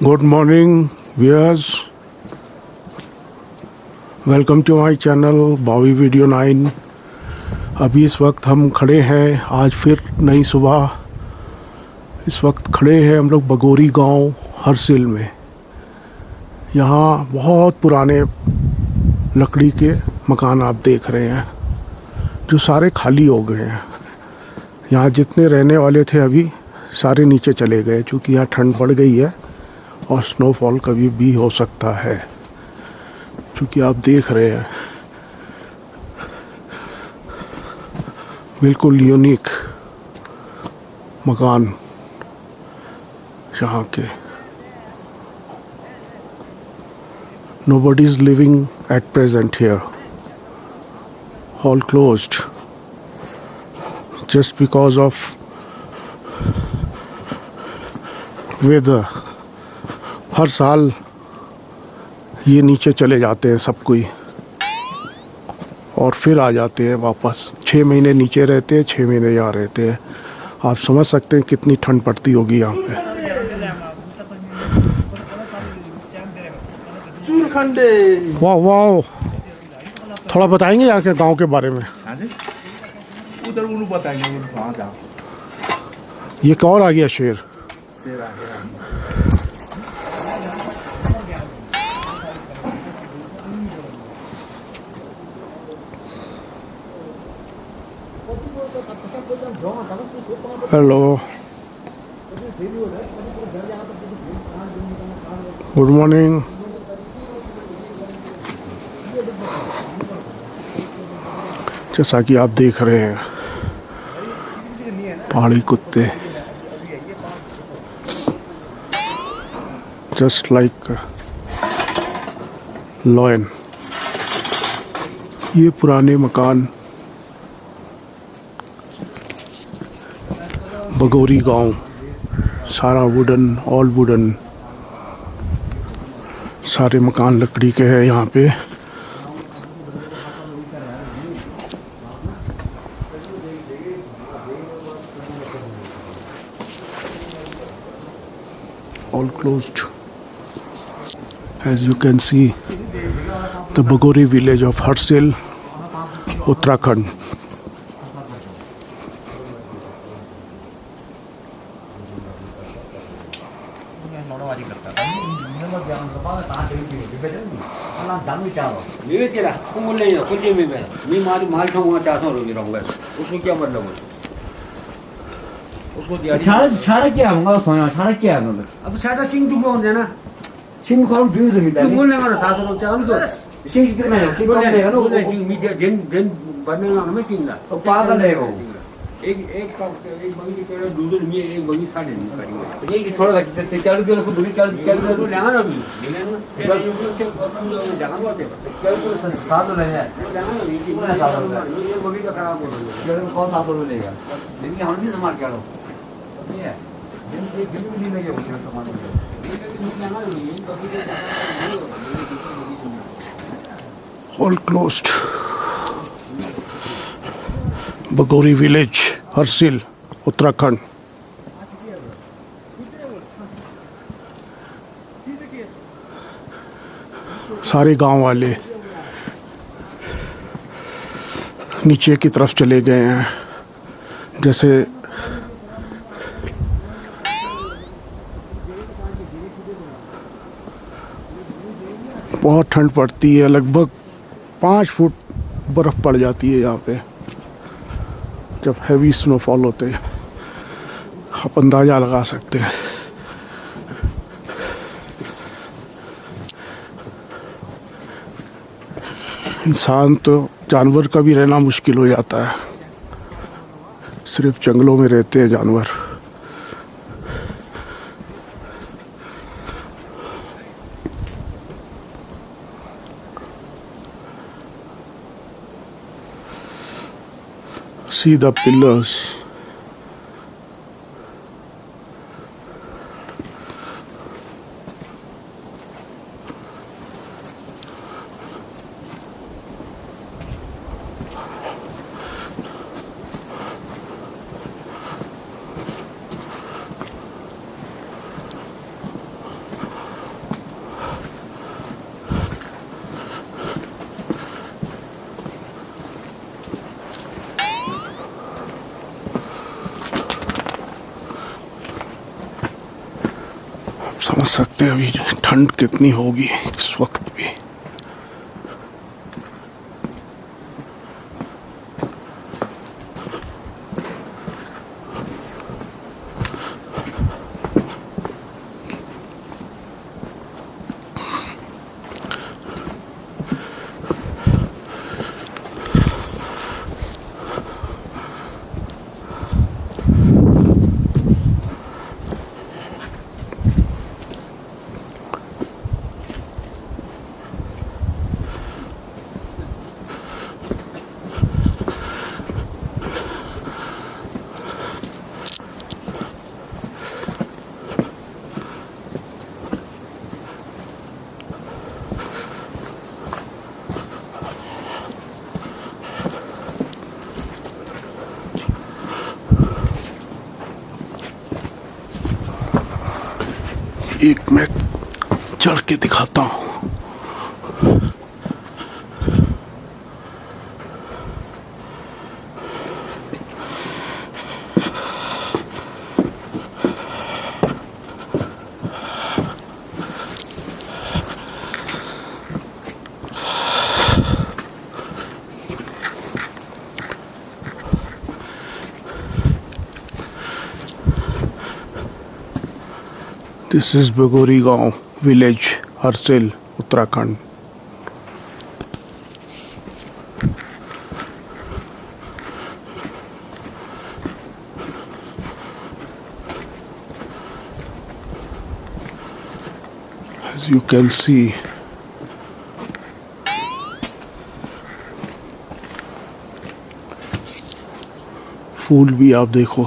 Good morning viewers, welcome to my channel Bobby video 9। अभी इस वक्त हम खड़े हैं, आज फिर नई सुबह। इस वक्त खड़े हैं हम लोग बगोरी गांव हरसिल में। यहाँ बहुत पुराने लकड़ी के मकान आप देख रहे हैं जो सारे खाली हो गए हैं। यहाँ जितने रहने वाले थे अभी सारे नीचे चले गए, क्योंकि यहाँ ठंड पड़ गई है और स्नोफॉल कभी भी हो सकता है। क्योंकि आप देख रहे हैं बिल्कुल यूनिक मकान यहाँ के। Nobody is living at present here, all closed just because of weather. हर साल ये नीचे चले जाते हैं सब कोई और फिर आ जाते हैं वापस। 6 महीने नीचे रहते हैं, 6 महीने यहाँ रहते हैं। आप समझ सकते हैं कितनी ठंड पड़ती होगी यहाँ पे। वाह वाह, थोड़ा बताएंगे यहाँ के गांव के बारे में? उधर उल्लू बताएंगे, वहाँ जाओ। ये कौन आ गया? शेर आ गया। Hello, good morning. जैसा कि आप देख रहे हैं पहाड़ी कुत्ते, जस्ट लाइक लॉयन। ये पुराने मकान बगोरी गांव, सारा वुडन, ऑल वुडन, सारे मकान लकड़ी के हैं यहाँ पे। All closed. As you can see, the Bagori village of Harsil, Uttarakhand. छाड़ा क्या होगा? सोना छाड़ा क्या होगा? अब सादा सिंह तुम कौन देना? सिम कौन ड्यूज मिलता है? तुम बोलने वाला सादा लोग चालू तो सिम कितने में है? सिम कौन देगा ना? सिंह मीडिया दिन दिन बनने वाला में सिंह ला तो पागल है वो। एक बगी के दूसरे में एक बगी खा देनी पड़ेगी। ये थोड़ा घट चालू किलो को दूरी चालू तो लगा ना भी जगह बहुत है, साथ में है कितना सादा ये बगी का खराब हो गया। ये कौन साथ में लेगा? लेकिन हम भी संभाल के लो नहीं है। दिन भी नहीं लगे उसके सामान में। All closed. Bagori village, Harsil, Uttarakhand. सारे गांव वाले नीचे की तरफ चले गए हैं। जैसे बहुत ठंड पड़ती है, लगभग 5 फुट बर्फ़ पड़ जाती है यहाँ पे जब हैवी स्नोफॉल होते हैं। आप अंदाज़ा लगा सकते हैं। इंसान तो, जानवर का भी रहना मुश्किल हो जाता है। सिर्फ जंगलों में रहते हैं जानवर। See the pillars. समझ सकते हैं अभी ठंड कितनी होगी इस वक्त भी। एक मैं चढ़ के दिखाता हूँ। This is Bagori Gaon village, Harsil, Uttarakhand. As you can see, फूल भी आप देखो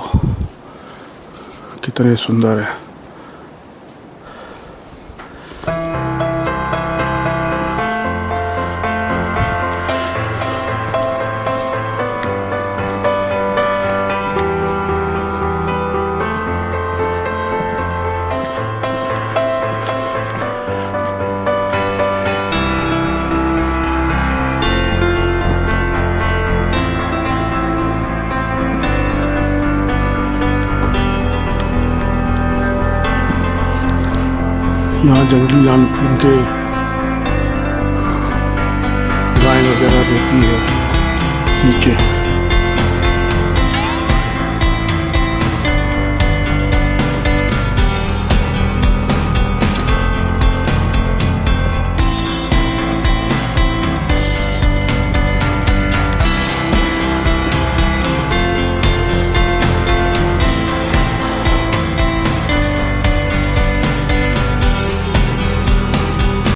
कितने सुंदर है। यहाँ जंगली जानवर के गाय वगैरह रहती है नीचे।